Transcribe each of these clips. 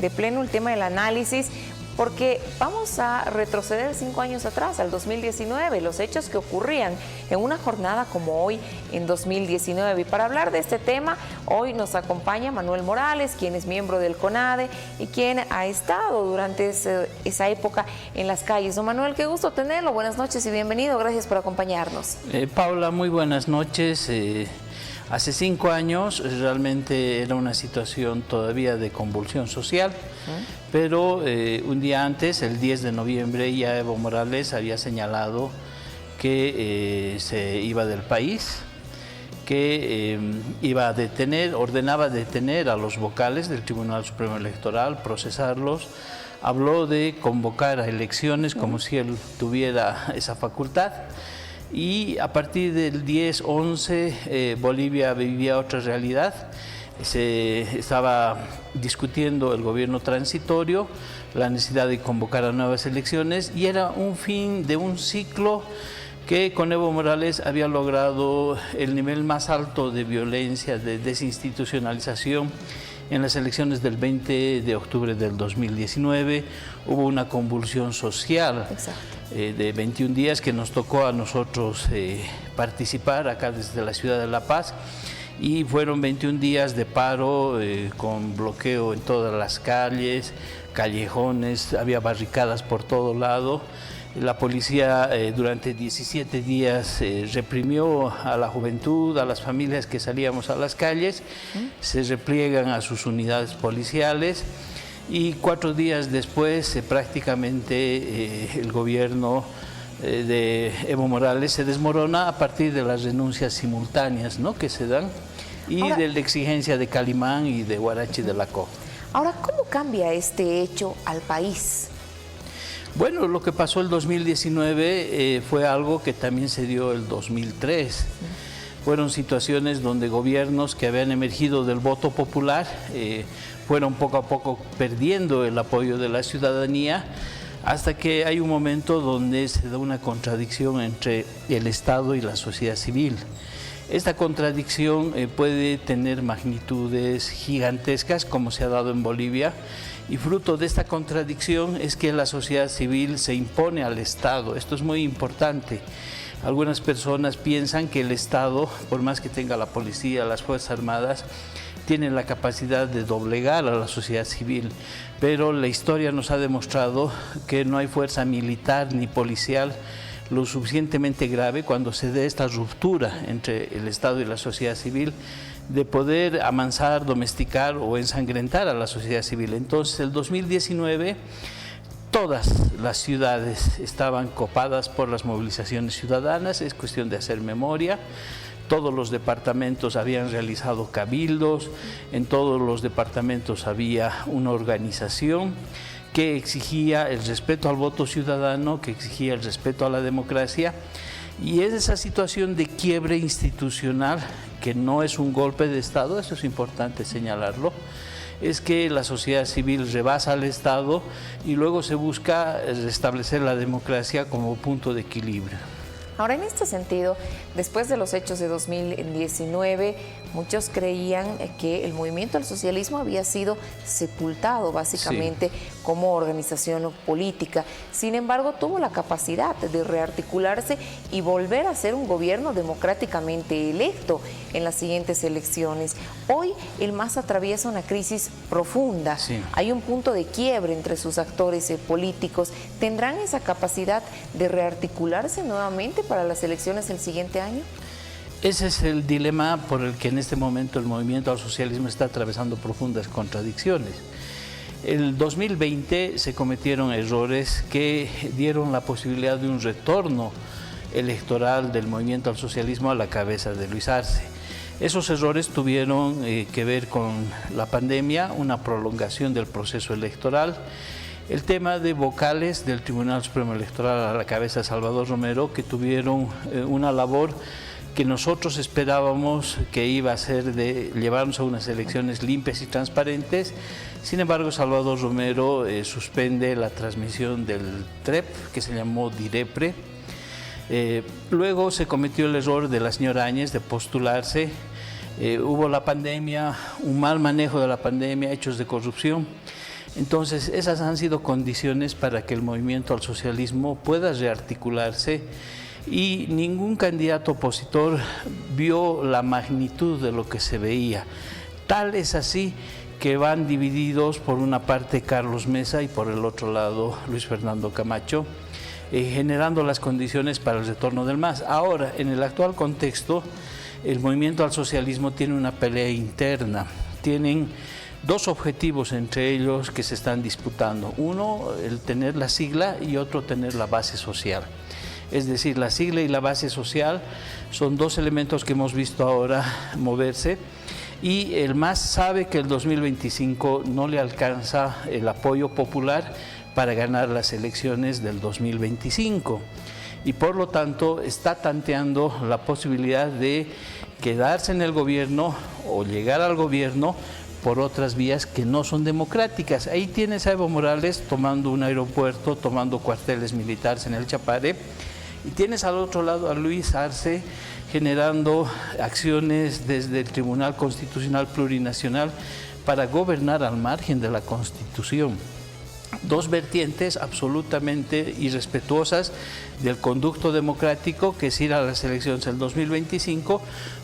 de pleno el tema del análisis, porque vamos a retroceder 5 años atrás, al 2019, los hechos que ocurrían en una jornada como hoy en 2019. Y para hablar de este tema, hoy nos acompaña Manuel Morales, quien es miembro del CONADE y quien ha estado durante esa época en las calles. Don Manuel, qué gusto tenerlo, buenas noches y bienvenido, gracias por acompañarnos. Paula, muy buenas noches. Hace 5 años realmente era una situación todavía de convulsión social, pero un día antes, el 10 de noviembre, ya Evo Morales había señalado que se iba del país, que iba a ordenaba detener a los vocales del Tribunal Supremo Electoral, procesarlos. Habló de convocar a elecciones como si él tuviera esa facultad. Y a partir del 10-11 Bolivia vivía otra realidad. Se estaba discutiendo el gobierno transitorio, la necesidad de convocar a nuevas elecciones, y era un fin de un ciclo que con Evo Morales había logrado el nivel más alto de violencia, de desinstitucionalización. En las elecciones del 20 de octubre del 2019 hubo una convulsión social de 21 días que nos tocó a nosotros participar acá desde la ciudad de La Paz, y fueron 21 días de paro con bloqueo en todas las calles, callejones, había barricadas por todo lado. La policía durante 17 días reprimió a la juventud, a las familias que salíamos a las calles, se repliegan a sus unidades policiales, y 4 días después prácticamente el gobierno de Evo Morales se desmorona a partir de las renuncias simultáneas, ¿no?, que se dan, y de la exigencia de Calimán y de Huarachi de la Co. Ahora, ¿cómo cambia este hecho al país? Bueno, lo que pasó el 2019 fue algo que también se dio el 2003. Fueron situaciones donde gobiernos que habían emergido del voto popular fueron poco a poco perdiendo el apoyo de la ciudadanía, hasta que hay un momento donde se da una contradicción entre el Estado y la sociedad civil. Esta contradicción puede tener magnitudes gigantescas, como se ha dado en Bolivia, y fruto de esta contradicción es que la sociedad civil se impone al Estado. Esto es muy importante. Algunas personas piensan que el Estado, por más que tenga la policía, las Fuerzas Armadas, tiene la capacidad de doblegar a la sociedad civil, pero la historia nos ha demostrado que no hay fuerza militar ni policial lo suficientemente grave cuando se dé esta ruptura entre el Estado y la sociedad civil, de poder amansar, domesticar o ensangrentar a la sociedad civil. Entonces, el 2019, todas las ciudades estaban copadas por las movilizaciones ciudadanas, es cuestión de hacer memoria. Todos los departamentos habían realizado cabildos, en todos los departamentos había una organización que exigía el respeto al voto ciudadano, que exigía el respeto a la democracia, y es esa situación de quiebre institucional, que no es un golpe de Estado, eso es importante señalarlo, es que la sociedad civil rebasa al Estado y luego se busca restablecer la democracia como punto de equilibrio. Ahora, en este sentido, después de los hechos de 2019, muchos creían que el movimiento del socialismo había sido sepultado básicamente como organización política. Sin embargo, tuvo la capacidad de rearticularse y volver a ser un gobierno democráticamente electo en las siguientes elecciones. Hoy el MAS atraviesa una crisis profunda. Hay un punto de quiebre entre sus actores políticos. ¿Tendrán esa capacidad de rearticularse nuevamente para las elecciones del siguiente año? Ese es el dilema por el que en este momento el movimiento al socialismo está atravesando profundas contradicciones. El 2020 se cometieron errores que dieron la posibilidad de un retorno electoral del movimiento al socialismo a la cabeza de Luis Arce. Esos errores tuvieron que ver con la pandemia, una prolongación del proceso electoral, el tema de vocales del Tribunal Supremo Electoral a la cabeza de Salvador Romero, que tuvieron una labor que nosotros esperábamos que iba a ser de llevarnos a unas elecciones limpias y transparentes. Sin embargo, Salvador Romero suspende la transmisión del TREP, que se llamó DIREPRE. Luego se cometió el error de la señora Áñez de postularse. Hubo la pandemia, un mal manejo de la pandemia, hechos de corrupción. Entonces, esas han sido condiciones para que el movimiento al socialismo pueda rearticularse y ningún candidato opositor vio la magnitud de lo que se veía. Tal es así que van divididos, por una parte Carlos Mesa y por el otro lado Luis Fernando Camacho, generando las condiciones para el retorno del MAS. Ahora, en el actual contexto, el movimiento al socialismo tiene una pelea interna. Tienen dos objetivos entre ellos que se están disputando. Uno, el tener la sigla, y otro, tener la base social. Es decir, la sigla y la base social son dos elementos que hemos visto ahora moverse, y el MAS sabe que el 2025 no le alcanza el apoyo popular para ganar las elecciones del 2025. Y por lo tanto está tanteando la posibilidad de quedarse en el gobierno o llegar al gobierno por otras vías que no son democráticas. Ahí tienes a Evo Morales tomando un aeropuerto, tomando cuarteles militares en el Chapare, y tienes al otro lado a Luis Arce generando acciones desde el Tribunal Constitucional Plurinacional para gobernar al margen de la Constitución. Dos vertientes absolutamente irrespetuosas del conducto democrático, que es ir a las elecciones del 2025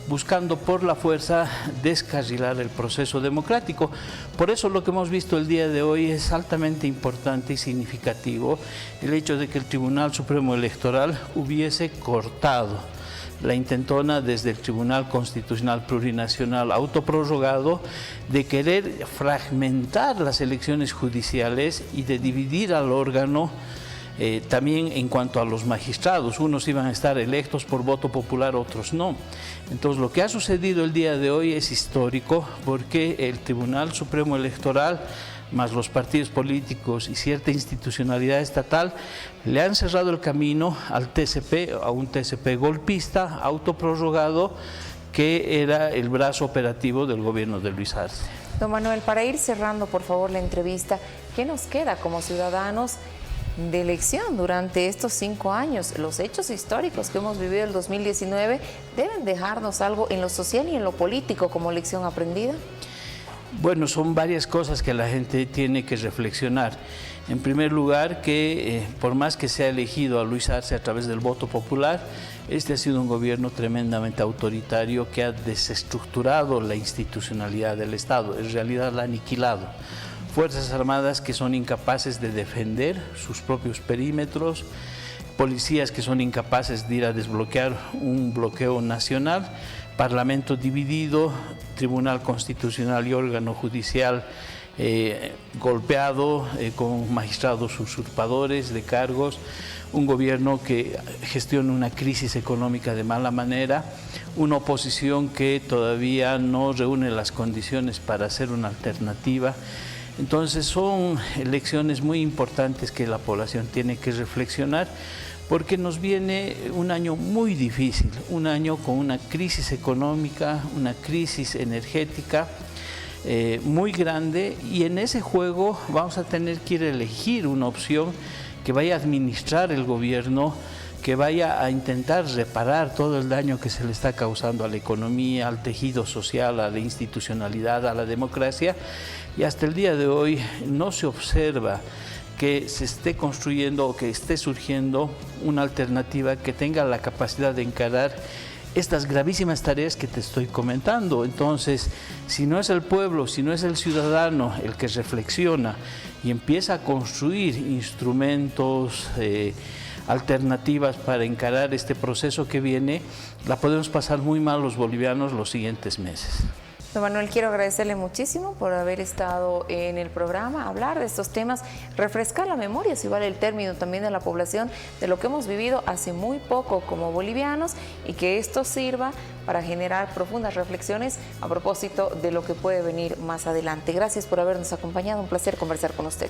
buscando por la fuerza descarrilar el proceso democrático. Por eso lo que hemos visto el día de hoy es altamente importante y significativo, el hecho de que el Tribunal Supremo Electoral hubiese cortado la intentona desde el Tribunal Constitucional Plurinacional autoprorrogado de querer fragmentar las elecciones judiciales y de dividir al órgano también en cuanto a los magistrados. Unos iban a estar electos por voto popular, otros no. Entonces, lo que ha sucedido el día de hoy es histórico, porque el Tribunal Supremo Electoral más los partidos políticos y cierta institucionalidad estatal le han cerrado el camino al TCP, a un TCP golpista, autoprorrogado, que era el brazo operativo del gobierno de Luis Arce. Don Manuel, para ir cerrando por favor la entrevista, ¿qué nos queda como ciudadanos de elección durante estos 5 años? Los hechos históricos que hemos vivido el 2019 deben dejarnos algo en lo social y en lo político como lección aprendida. Bueno, son varias cosas que la gente tiene que reflexionar. En primer lugar, que por más que se ha elegido a Luis Arce a través del voto popular, este ha sido un gobierno tremendamente autoritario que ha desestructurado la institucionalidad del Estado, en realidad la ha aniquilado. Fuerzas Armadas que son incapaces de defender sus propios perímetros, policías que son incapaces de ir a desbloquear un bloqueo nacional, Parlamento dividido, Tribunal Constitucional y órgano judicial golpeado, con magistrados usurpadores de cargos, un gobierno que gestiona una crisis económica de mala manera, una oposición que todavía no reúne las condiciones para hacer una alternativa. Entonces son elecciones muy importantes que la población tiene que reflexionar, porque nos viene un año muy difícil, un año con una crisis económica, una crisis energética muy grande, y en ese juego vamos a tener que ir a elegir una opción que vaya a administrar el gobierno, que vaya a intentar reparar todo el daño que se le está causando a la economía, al tejido social, a la institucionalidad, a la democracia, y hasta el día de hoy no se observa que se esté construyendo o que esté surgiendo una alternativa que tenga la capacidad de encarar estas gravísimas tareas que te estoy comentando. Entonces, si no es el pueblo, si no es el ciudadano el que reflexiona y empieza a construir instrumentos, alternativas para encarar este proceso que viene, la podemos pasar muy mal los bolivianos los siguientes meses. Don Manuel, quiero agradecerle muchísimo por haber estado en el programa, hablar de estos temas, refrescar la memoria, si vale el término, también de la población, de lo que hemos vivido hace muy poco como bolivianos, y que esto sirva para generar profundas reflexiones a propósito de lo que puede venir más adelante. Gracias por habernos acompañado, un placer conversar con usted.